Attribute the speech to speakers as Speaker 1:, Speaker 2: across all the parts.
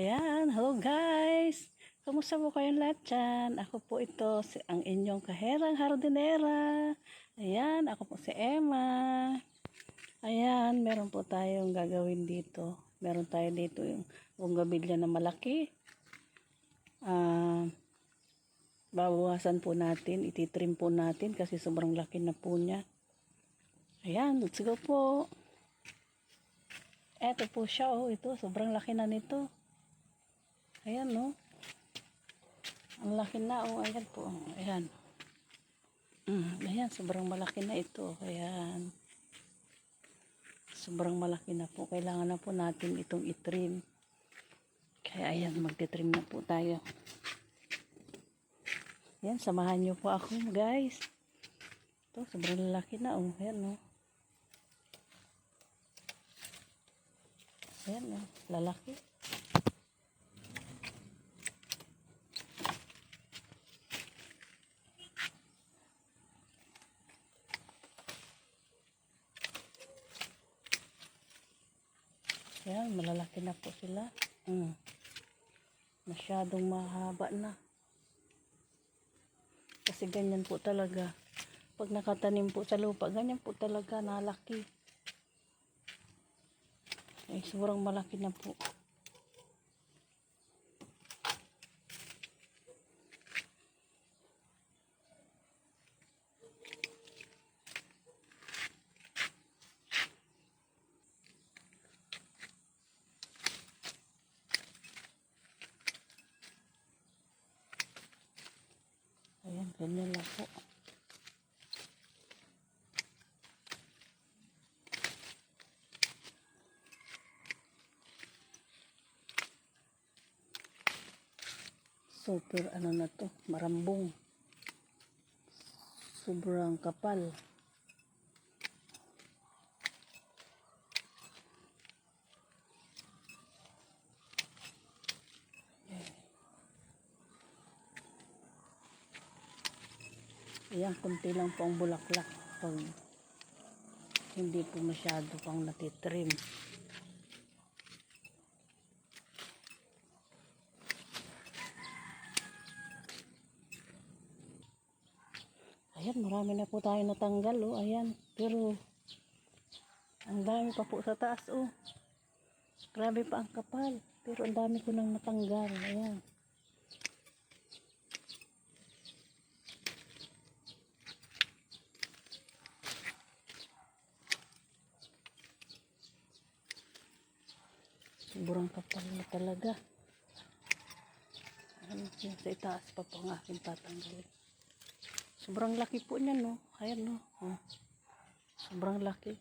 Speaker 1: Ayan, hello guys! Kamusta po kayong lahat dyan? Ako po ito, ang inyong kaherang hardinera. Ayan, ako po si Emma. Ayan, meron po tayong gagawin dito. Meron tayo dito yung bunggabilya na malaki. Babawasan po natin, ititrim po natin kasi sobrang laki na po niya. Ayan, let's go po. Eto po siya, oh, ito, sobrang laki na nito. Ayan, no. Ang laki na, oh. Ayan po. Ayan. Ayan, sobrang malaki na ito. Ayan. Sobrang malaki na po. Kailangan na po natin itong itrim. Kaya ayan, magtitrim na po tayo. Ayan, samahan nyo po ako, guys. Ito, sobrang laki na, oh. Ayan, no. Ayan, no. Lalaki. Ayan, malalaki na po sila. Masyadong mahaba na. Kasi ganyan po talaga. Pag nakatanim po sa lupa, ganyan po talaga nalaki. Ay, sobrang malaki na po. Ayan, ganyan lang po. Super ano na to, marambong. Sobrang kapal. Ayan, kunti lang po ang bulaklak pag hindi po masyado pang natitrim. Ayan, marami na po tayo natanggal, oh. Ayan, pero ang dami pa po sa taas, oh. Grabe pa ang kapal, pero ang dami ko nang natanggal. Ayan. Sobrang kapal na talaga. Ayan, sa itaas pa po ang aking tatanggalin. Sobrang laki po niyan, no. Ayan, no. Oh. Sobrang laki.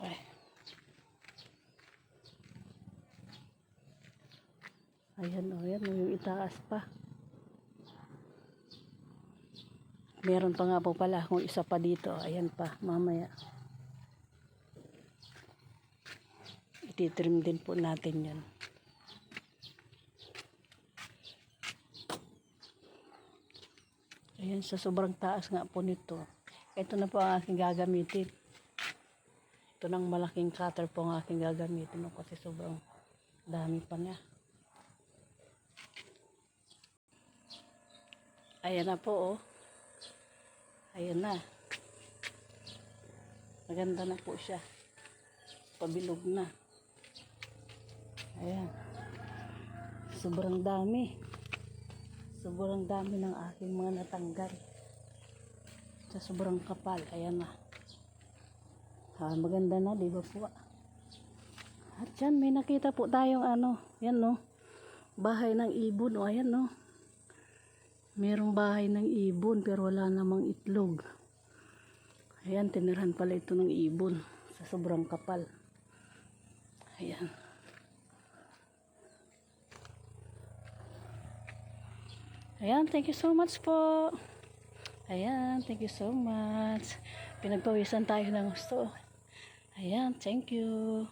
Speaker 1: Ay. Ayan, oh, ayan, yung itaas pa. Meron pa nga po pala akong isa pa dito. Ayan pa, mamaya. Ititrim din po natin yan. Ayan, sa sobrang taas nga po nito. Ito na po ang aking gagamitin. Ito ng malaking cutter po ang aking gagamitin. No? Kasi sobrang dami pa niya. Ayan na po, oh. Ayan na. Maganda na po siya. Pabilog na. Ayan. Sobrang dami. Sobrang dami ng aking mga natanggal. Sa sobrang kapal. Ayan na. Maganda na, di ba po? At yan, may nakita po tayong ano. Yan, no. Bahay ng ibon. O, ayan, no. Merong bahay ng ibon pero wala namang itlog. Ayan, tinirhan pala ito ng ibon sa sobrang kapal. Ayan. Ayan, thank you so much po. Ayan, thank you so much. Pinagpawisan tayo ng gusto. Ayan, thank you.